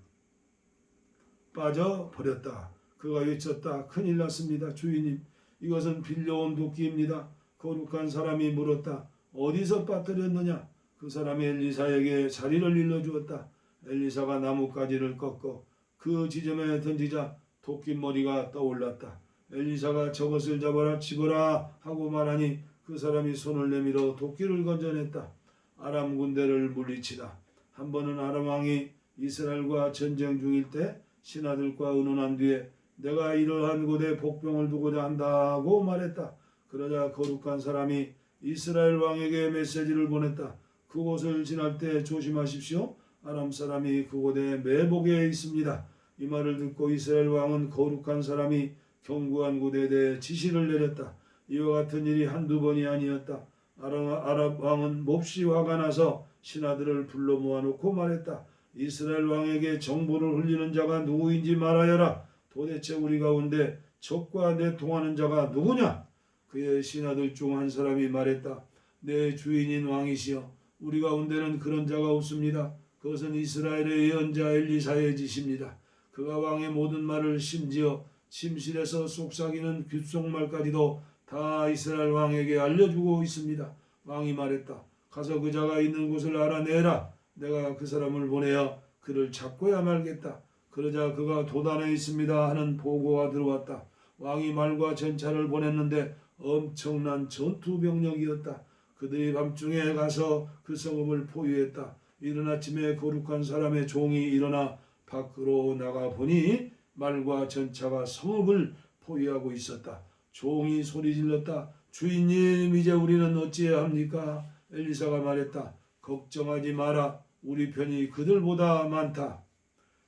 그가 외쳤다. 큰일 났습니다. 주인님, 이것은 빌려온 도끼입니다. 거룩한 사람이 물었다. 어디서 빠뜨렸느냐? 그 사람이 엘리사에게 자리를 일러주었다. 엘리사가 나뭇가지를 꺾어 그 지점에 던지자 도끼머리가 떠올랐다. 엘리사가 저것을 잡아라 집어라 하고 말하니 그 사람이 손을 내밀어 도끼를 건져냈다. 아람 군대를 물리치다. 한 번은 아람 왕이 이스라엘과 전쟁 중일 때 신하들과 의논한 뒤에 내가 이러한 곳에 복병을 두고자 한다고 말했다. 그러자 거룩한 사람이 이스라엘 왕에게 메시지를 보냈다. 그곳을 지날 때 조심하십시오. 아람 사람이 그곳에 매복에 있습니다. 이 말을 듣고 이스라엘 왕은 거룩한 사람이 견고한 곳에 대해 지시를 내렸다. 이와 같은 일이 한두 번이 아니었다. 아람 왕은 몹시 화가 나서 신하들을 불러 모아놓고 말했다. 이스라엘 왕에게 정보를 흘리는 자가 누구인지 말하여라. 도대체 우리 가운데 적과 내통하는 자가 누구냐? 그의 신하들 중 한 사람이 말했다. 내 주인인 왕이시여, 우리 가운데는 그런 자가 없습니다. 그것은 이스라엘의 예언자 엘리사의 짓입니다. 그가 왕의 모든 말을 심지어 침실에서 속삭이는 귓속말까지도 다 이스라엘 왕에게 알려주고 있습니다. 왕이 말했다. 가서 그 자가 있는 곳을 알아내라. 내가 그 사람을 보내어 그를 잡고야 말겠다. 그러자 그가 도단에 있습니다 하는 보고가 들어왔다. 왕이 말과 전차를 보냈는데 엄청난 전투병력이었다. 그들이 밤중에 가서 그 성읍을 포위했다. 이른 아침에 거룩한 사람의 종이 일어나 밖으로 나가 보니 말과 전차가 성읍을 포위하고 있었다. 종이 소리질렀다. 주인님, 이제 우리는 어찌해야 합니까? 엘리사가 말했다. 걱정하지 마라. 우리 편이 그들보다 많다.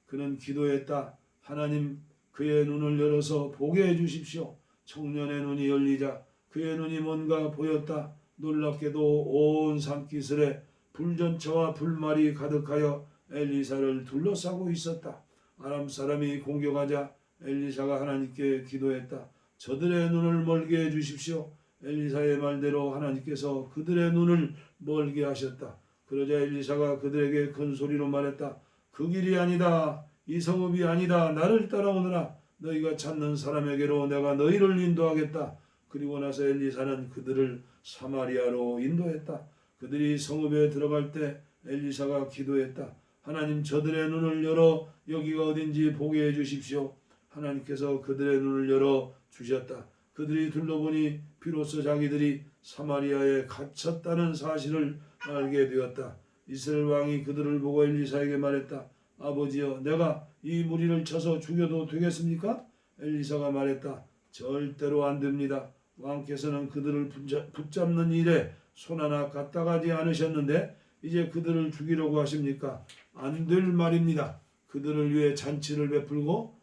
그는 기도했다. 하나님, 그의 눈을 열어서 보게 해주십시오. 청년의 눈이 열리자 그의 눈이 뭔가 보였다. 놀랍게도 온 산기슭에 불전차와 불말이 가득하여 엘리사를 둘러싸고 있었다. 아람 사람이 공격하자 엘리사가 하나님께 기도했다. 저들의 눈을 멀게 해주십시오. 엘리사의 말대로 하나님께서 그들의 눈을 멀게 하셨다. 그러자 엘리사가 그들에게 큰 소리로 말했다. 그 길이 아니다. 이 성읍이 아니다. 나를 따라오너라. 너희가 찾는 사람에게로 내가 너희를 인도하겠다. 그리고 나서 엘리사는 그들을 사마리아로 인도했다. 그들이 성읍에 들어갈 때 엘리사가 기도했다. 하나님 저들의 눈을 열어 여기가 어딘지 보게 해 주십시오. 하나님께서 그들의 눈을 열어 주셨다. 그들이 둘러보니 비로소 자기들이 사마리아에 갇혔다는 사실을 알게 되었다. 이스라엘 왕이 그들을 보고 엘리사에게 말했다. 아버지여, 내가 이 무리를 쳐서 죽여도 되겠습니까? 엘리사가 말했다. 절대로 안 됩니다. 왕께서는 그들을 붙잡는 일에 손 하나 까딱하지 않으셨는데 이제 그들을 죽이려고 하십니까? 안 될 말입니다. 그들을 위해 잔치를 베풀고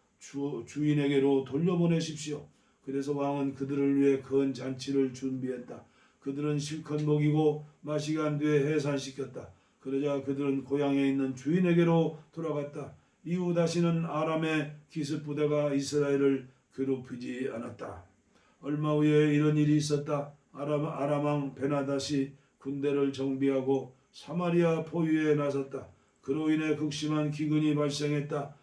주인에게로 돌려보내십시오. 그래서 왕은 그들을 위해 큰 잔치를 준비했다. 그들은 실컷 먹이고 마시게 한 뒤에 해산시켰다. 그러자 그들은 고향에 있는 주인에게로 돌아갔다. 이후 다시는 아람의 기습 부대가 이스라엘을 괴롭히지 않았다. 얼마 후에 이런 일이 있었다. 아람 왕 베나닷이 군대를 정비하고 사마리아 포위에 나섰다. 그로 인해 극심한 기근이 발생했다.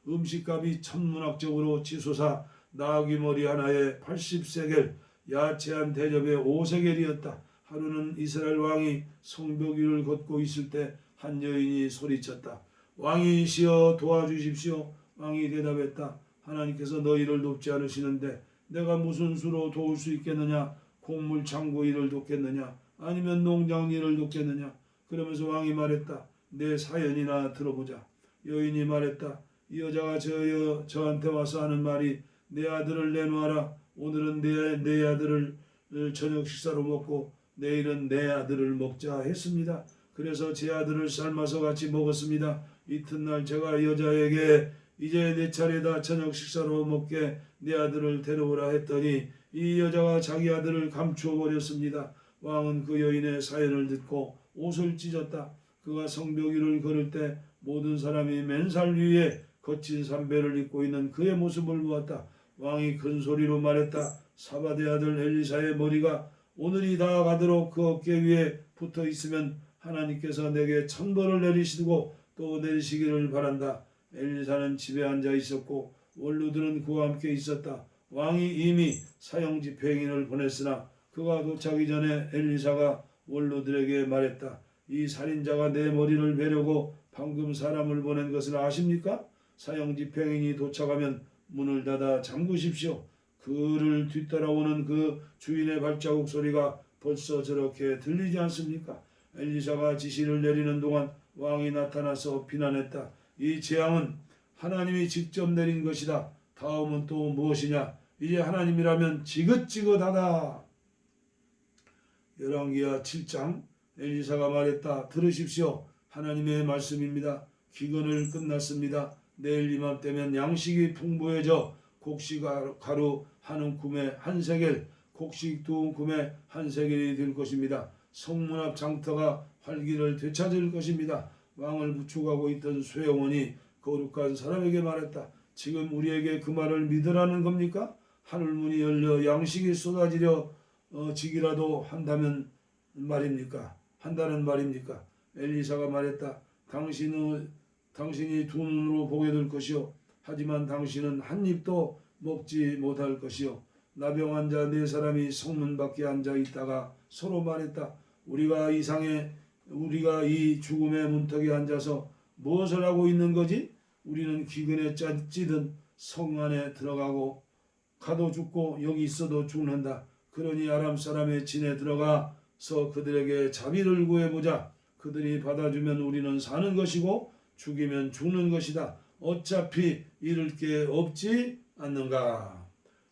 음식값이 천문학적으로 치솟아 나귀 머리 하나에 80세겔, 야채 한 대접에 5세겔이었다. 하루는 이스라엘 왕이 성벽 위를 걷고 있을 때 한 여인이 소리쳤다. 왕이시여 도와주십시오. 왕이 대답했다. 하나님께서 너희를 돕지 않으시는데 내가 무슨 수로 도울 수 있겠느냐? 곡물 창고 일을 돕겠느냐? 아니면 농장 일을 돕겠느냐? 그러면서 왕이 말했다. 내 사연이나 들어보자. 여인이 말했다. 이 여자가 저한테 와서 하는 말이 내 아들을 내놓아라. 오늘은 내 아들을 저녁 식사로 먹고 내일은 내 아들을 먹자 했습니다. 그래서 제 아들을 삶아서 같이 먹었습니다. 이튿날 제가 여자에게 이제 내 차례다. 저녁 식사로 먹게 내 아들을 데려오라 했더니 이 여자가 자기 아들을 감추어 버렸습니다. 왕은 그 여인의 사연을 듣고 옷을 찢었다. 그가 성벽 위를 걸을 때 모든 사람이 맨살 위에 거친 삼배를 입고 있는 그의 모습을 보았다. 왕이 큰 소리로 말했다. 사바데 아들 엘리사의 머리가 오늘이 다 가도록 그 어깨 위에 붙어 있으면 하나님께서 내게 천벌을 내리시고 또 내리시기를 바란다. 엘리사는 집에 앉아 있었고 원로들은 그와 함께 있었다. 왕이 이미 사형 집행인을 보냈으나 그가 도착하기 전에 엘리사가 원로들에게 말했다. 이 살인자가 내 머리를 베려고 방금 사람을 보낸 것을 아십니까? 사형 집행인이 도착하면 문을 닫아 잠그십시오. 그를 뒤따라오는 그 주인의 발자국 소리가 벌써 저렇게 들리지 않습니까? 엘리사가 지시를 내리는 동안 왕이 나타나서 비난했다. 이 재앙은 하나님이 직접 내린 것이다. 다음은 또 무엇이냐? 이제 하나님이라면 지긋지긋하다. 열왕기하 7장 엘리사가 말했다. 들으십시오. 하나님의 말씀입니다. 기근을 끝났습니다. 내일 이맘때면 양식이 풍부해져 곡식 가루 한 움큼에 한 세겔, 곡식 두 움큼에 한 세겔이 될 것입니다. 성문 앞 장터가 활기를 되찾을 것입니다. 왕을 부축하고 있던 쇠영원이 거룩한 사람에게 말했다. 지금 우리에게 그 말을 믿으라는 겁니까? 하늘문이 열려 양식이 쏟아지려 지기라도 한다는 말입니까? 엘리사가 말했다. 당신이 두 눈으로 보게 될 것이요. 하지만 당신은 한 입도 먹지 못할 것이요. 나병 환자 네 사람이 성문 밖에 앉아 있다가 서로 말했다. 우리가 이 죽음의 문턱에 앉아서 무엇을 하고 있는 거지? 우리는 기근에 찌든 성 안에 가도 죽고 여기 있어도 죽는다. 그러니 아람 사람의 진에 들어가서 그들에게 자비를 구해보자. 그들이 받아주면 우리는 사는 것이고 죽이면 죽는 것이다. 어차피 잃을 게 없지 않는가.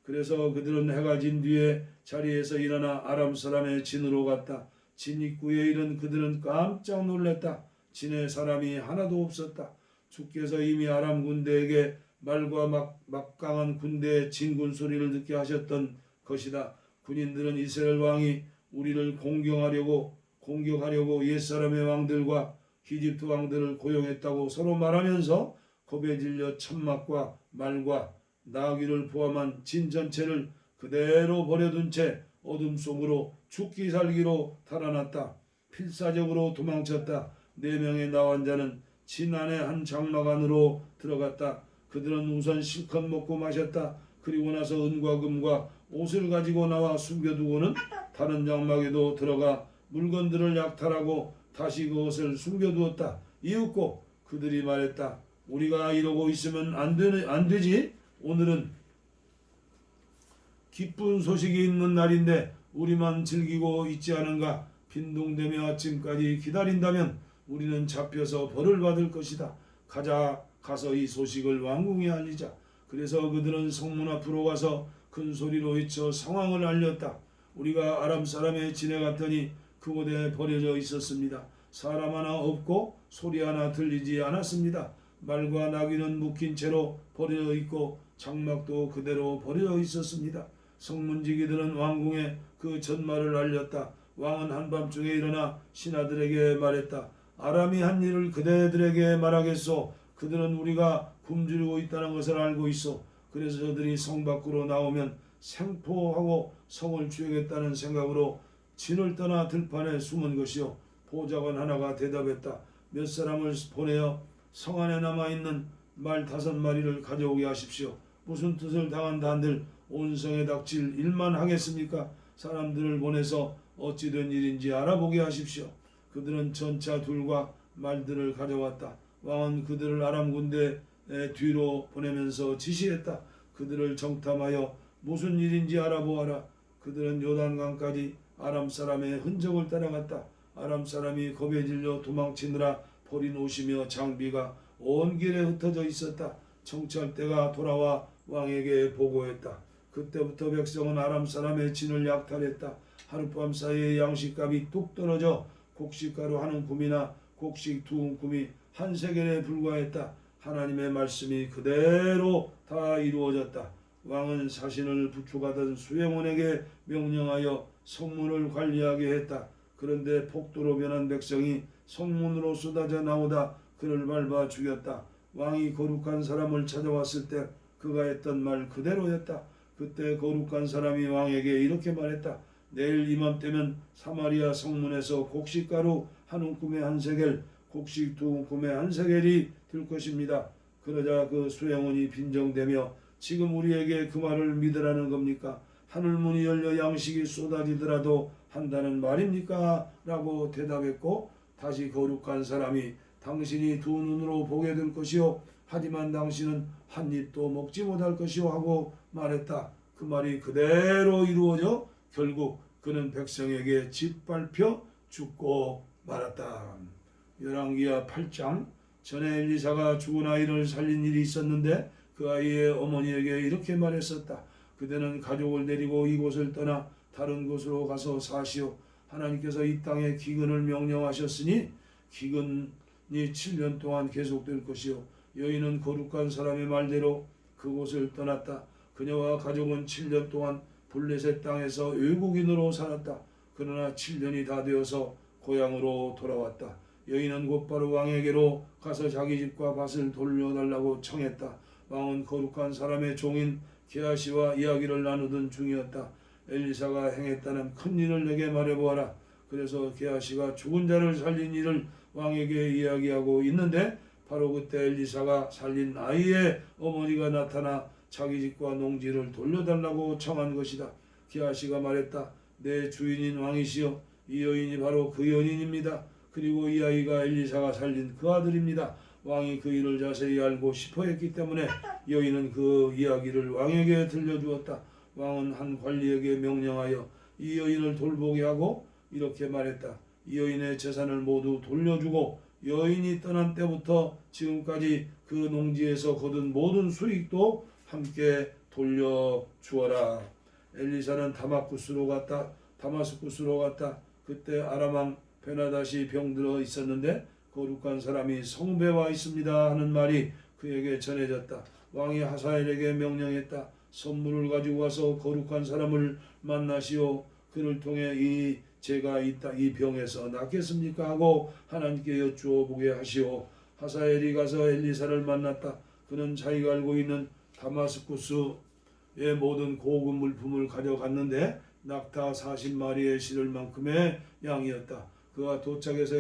그래서 그들은 해가 진 뒤에 자리에서 일어나 아람 사람의 진으로 갔다. 진 입구에 이른 그들은 깜짝 놀랐다. 진에 사람이 하나도 없었다. 주께서 이미 아람 군대에게 말과 막강한 군대의 진군 소리를 듣게 하셨던 것이다. 군인들은 이스라엘 왕이 우리를 공격하려고 옛사람의 왕들과 이집트 왕들을 고용했다고 서로 말하면서 겁에 질려 천막과 말과 나귀를 포함한 진 전체를 그대로 버려둔 채 어둠 속으로 죽기 살기로 달아났다. 필사적으로 도망쳤다. 4명의 나환자는 진 안의 한 장막 안으로 들어갔다. 그들은 우선 실컷 먹고 마셨다. 그리고 나서 은과 금과 옷을 가지고 나와 숨겨두고는 다른 장막에도 들어가 물건들을 약탈하고 다시 그것을 숨겨두었다. 이윽고 그들이 말했다. 우리가 이러고 있으면 안 되지. 오늘은 기쁜 소식이 있는 날인데 우리만 즐기고 있지 않은가. 빈둥대며 아침까지 기다린다면 우리는 잡혀서 벌을 받을 것이다. 가서 이 소식을 왕궁에 알리자. 그래서 그들은 성문 앞으로 가서 큰 소리로 외쳐 상황을 알렸다. 우리가 아람 사람의 진에 갔더니 그곳에 버려져 있었습니다. 사람 하나 없고 소리 하나 들리지 않았습니다. 말과 나귀는 묶인 채로 버려져 있고 장막도 그대로 버려져 있었습니다. 성문지기들은 왕궁에 그 전말을 알렸다. 왕은 한밤중에 일어나 신하들에게 말했다. 아람이 한 일을 그대들에게 말하겠소. 그들은 우리가 굶주리고 있다는 것을 알고 있어. 그래서 저들이 성 밖으로 나오면 생포하고 성을 취하겠다는 생각으로 진을 떠나 들판에 숨은 것이요. 보좌관 하나가 대답했다. 몇 사람을 보내어 성 안에 남아있는 말 5마리를 가져오게 하십시오. 무슨 뜻을 당한다 한들 온 성에 닥칠 일만 하겠습니까? 사람들을 보내서 어찌된 일인지 알아보게 하십시오. 그들은 전차 둘과 말들을 가져왔다. 왕은 그들을 아람 군대 뒤로 보내면서 지시했다. 그들을 정탐하여 무슨 일인지 알아보아라. 그들은 요단강까지 아람 사람의 흔적을 따라갔다. 아람 사람이 겁에 질려 도망치느라 버린 옷이며 장비가 온 길에 흩어져 있었다. 청찰대가 돌아와 왕에게 보고했다. 그때부터 백성은 아람 사람의 진을 약탈했다. 하룻밤 사이에 양식값이 뚝 떨어져 곡식가루 한 움큼이나 곡식 2움큼이 한 세겔에 불과했다. 하나님의 말씀이 그대로 다 이루어졌다. 왕은 자신을 부축하던 수행원에게 명령하여 성문을 관리하게 했다. 그런데 폭도로 변한 백성이 성문으로 쏟아져 나오다 그를 밟아 죽였다. 왕이 거룩한 사람을 찾아왔을 때 그가 했던 말 그대로였다. 그때 거룩한 사람이 왕에게 이렇게 말했다. 내일 이맘때면 사마리아 성문에서 곡식가루 한 움큼에 한 세겔, 곡식 2움큼에 한 세겔이 들 것입니다. 그러자 그 수행원이 빈정대며 지금 우리에게 그 말을 믿으라는 겁니까? 하늘문이 열려 양식이 쏟아지더라도 한다는 말입니까? 라고 대답했고 다시 거룩한 사람이 당신이 2눈으로 보게 될 것이요 하지만 당신은 한 입도 먹지 못할 것이요 하고 말했다. 그 말이 그대로 이루어져 결국 그는 백성에게 짓밟혀 죽고 말았다. 열왕기하 8장. 전에 엘리사가 죽은 아이를 살린 일이 있었는데 그 아이의 어머니에게 이렇게 말했었다. 그대는 가족을 데리고 이곳을 떠나 다른 곳으로 가서 사시오. 하나님께서 이 땅에 기근을 명령하셨으니 기근이 7년 동안 계속될 것이요. 여인은 거룩한 사람의 말대로 그곳을 떠났다. 그녀와 가족은 7년 동안 블레셋 땅에서 외국인으로 살았다. 그러나 7년이 다 되어서 고향으로 돌아왔다. 여인은 곧바로 왕에게로 가서 자기 집과 밭을 돌려달라고 청했다. 왕은 거룩한 사람의 종인 게하시와 이야기를 나누던 중이었다. 엘리사가 행했다는 큰 일을 내게 말해보아라. 그래서 게하시가 죽은 자를 살린 일을 왕에게 이야기하고 있는데 바로 그때 엘리사가 살린 아이의 어머니가 나타나 자기 집과 농지를 돌려달라고 청한 것이다. 게하시가 말했다. 내 주인인 왕이시여, 이 여인이 바로 그 여인입니다. 그리고 이 아이가 엘리사가 살린 그 아들입니다. 왕이 그 일을 자세히 알고 싶어 했기 때문에 여인은 그 이야기를 왕에게 들려주었다. 왕은 한 관리에게 명령하여 이 여인을 돌보게 하고 이렇게 말했다. 이 여인의 재산을 모두 돌려주고 여인이 떠난 때부터 지금까지 그 농지에서 거둔 모든 수익도 함께 돌려주어라. 엘리사는 다마스쿠스로 갔다. 그때 아람 왕 베나닷이 병들어 있었는데 거룩한 사람이 성배에 와 있습니다 하는 말이 그에게 전해졌다. 왕이 하사엘에게 명령했다. 선물을 가지고 와서 거룩한 사람을 만나시오. 그를 통해 제가 이 병에서 낫겠습니까? 하고 하나님께 여쭈어 보게 하시오. 하사엘이 가서 엘리사를 만났다. 그는 자기가 알고 있는 다마스쿠스의 모든 고급 물품을 가져갔는데 낙타 40마리에 실을 만큼의 양이었다. 그가 도착해서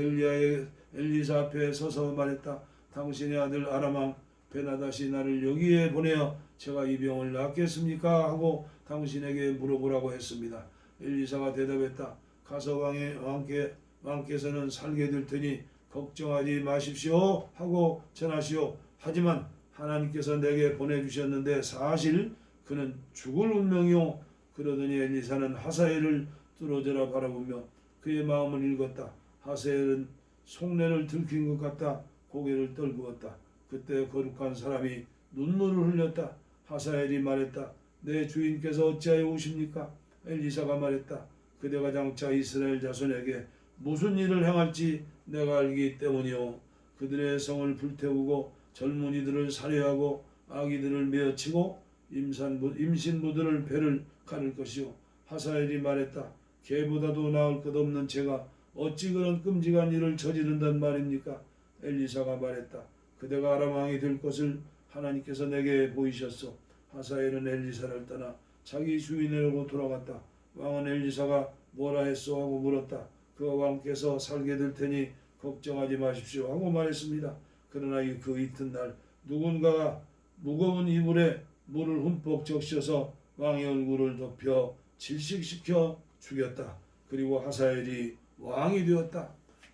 엘리사 앞에 서서 말했다. 당신의 아들 아람 왕 베나닷이 나를 여기에 보내어 제가 이 병을 낫겠습니까? 하고 당신에게 물어보라고 했습니다. 엘리사가 대답했다. 가서 왕께 왕께서는 살게 될 테니 걱정하지 마십시오 하고 전하시오. 하지만 하나님께서 내게 보내주셨는데 사실 그는 죽을 운명이요. 그러더니 엘리사는 하사엘을 뚫어져라 바라보며 그의 마음을 읽었다. 하사엘은 속내를 들킨 것 같다. 고개를 떨구었다. 그때 거룩한 사람이 눈물을 흘렸다. 하사엘이 말했다. 내 주인께서 어찌하여 오십니까? 엘리사가 말했다. 그대가 장차 이스라엘 자손에게 무슨 일을 행할지 내가 알기 때문이요. 그들의 성을 불태우고 젊은이들을 살해하고 아기들을 메어치고 임신부들을 배를 가를 것이요. 하사엘이 말했다. 개보다도 나을 것 없는 제가 어찌 그런 끔찍한 일을 저지른단 말입니까? 엘리사가 말했다. 그대가 아람 왕이 될 것을 하나님께서 내게 보이셨소. 하사엘은 엘리사를 떠나 자기 주인에게로 돌아갔다. 왕은 엘리사가 뭐라 했소 하고 물었다. 그가 왕께서 살게 될 테니 걱정하지 마십시오 하고 말했습니다. 그러나 그 이튿날 누군가가 무거운 이불에 물을 흠뻑 적셔서 왕의 얼굴을 덮여 질식시켜 죽였다. 그리고 하사엘이 왕이 되었다.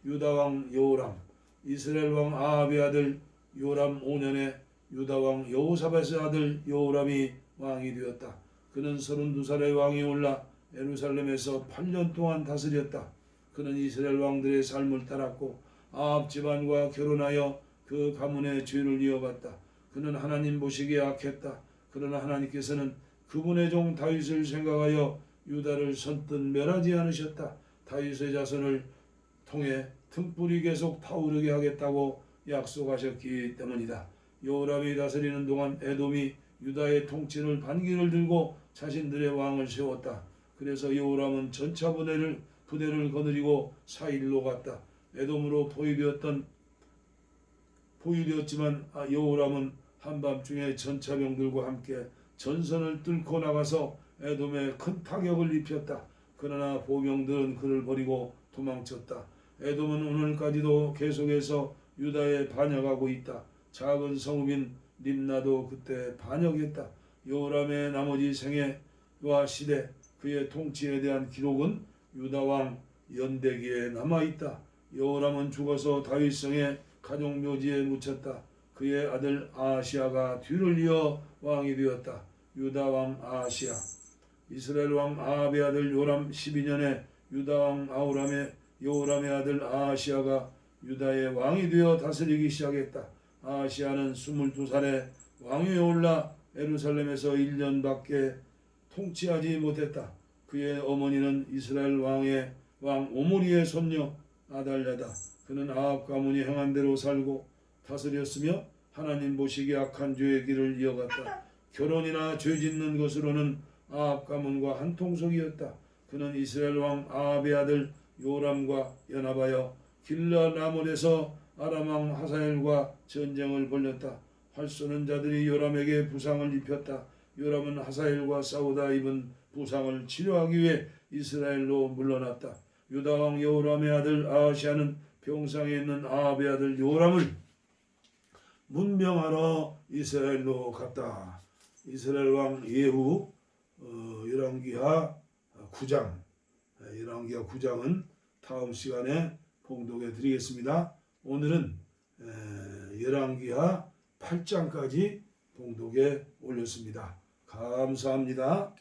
유다 왕 여호람, 이스라엘 왕 아합의 아들 요람 5년에 유다 왕 여호사밧의 아들 여호람이 왕이 되었다. 그는 32살의 왕이 올라 예루살렘에서 8년 동안 다스렸다. 그는 이스라엘 왕들의 삶을 따랐고 아합 집안과 결혼하여 그 가문의 죄를 이어갔다. 그는 하나님 보시기에 악했다. 그러나 하나님께서는 그분의 종 다윗을 생각하여 유다를 선뜻 멸하지 않으셨다. 다윗의 자손을 통해 등불이 계속 타오르게 하겠다고 약속하셨기 때문이다. 여호람이 다스리는 동안 에돔이 유다의 통치를 반기를 들고 자신들의 왕을 세웠다. 그래서 여호람은 전차 부대를 거느리고 사일로 갔다. 에돔으로 포위되었지만 여호람은 한밤중에 전차병들과 함께 전선을 뚫고 나가서 에돔에 큰 타격을 입혔다. 그러나 보병들은 그를 버리고 도망쳤다. 에돔은 오늘까지도 계속해서 유다에 반역하고 있다. 작은 성읍인 림나도 그때 반역했다. 여호람의 나머지 생애와 시대 그의 통치에 대한 기록은 유다왕 연대기에 남아있다. 여호람은 죽어서 다윗성의 가족묘지에 묻혔다. 그의 아들 아하시아가 뒤를 이어 왕이 되었다. 유다왕 아하시아. 이스라엘 왕 아합의 아들 요람 12년에 유다왕 여호람의 아들 아하시아가 유다의 왕이 되어 다스리기 시작했다. 아하시아는 22살에 왕위에 올라 예루살렘에서 1년밖에 통치하지 못했다. 그의 어머니는 이스라엘 왕 오므리의 손녀 아달랴다. 그는 아합 가문이 행한 대로 살고 다스렸으며 하나님 보시기에 악한 죄의 길을 이어갔다. 결혼이나 죄 짓는 것으로는 아합 가문과 한 통속이었다. 그는 이스라엘 왕 아합의 아들 요람과 연합하여 길르앗 라몬에서 아람 왕 하사엘과 전쟁을 벌였다. 활 쏘는 자들이 요람에게 부상을 입혔다. 요람은 하사엘과 싸우다 입은 부상을 치료하기 위해 이스라엘로 물러났다. 유다 왕 여호람의 아들 아하시아는 병상에 있는 아합의 아들 요람을 문병하러 이스라엘로 갔다. 이스라엘 왕 예후 열왕기하 9장 열왕기하 9장은 다음 시간에 봉독해 드리겠습니다. 오늘은 열왕기하 8장까지 봉독에 올렸습니다. 감사합니다.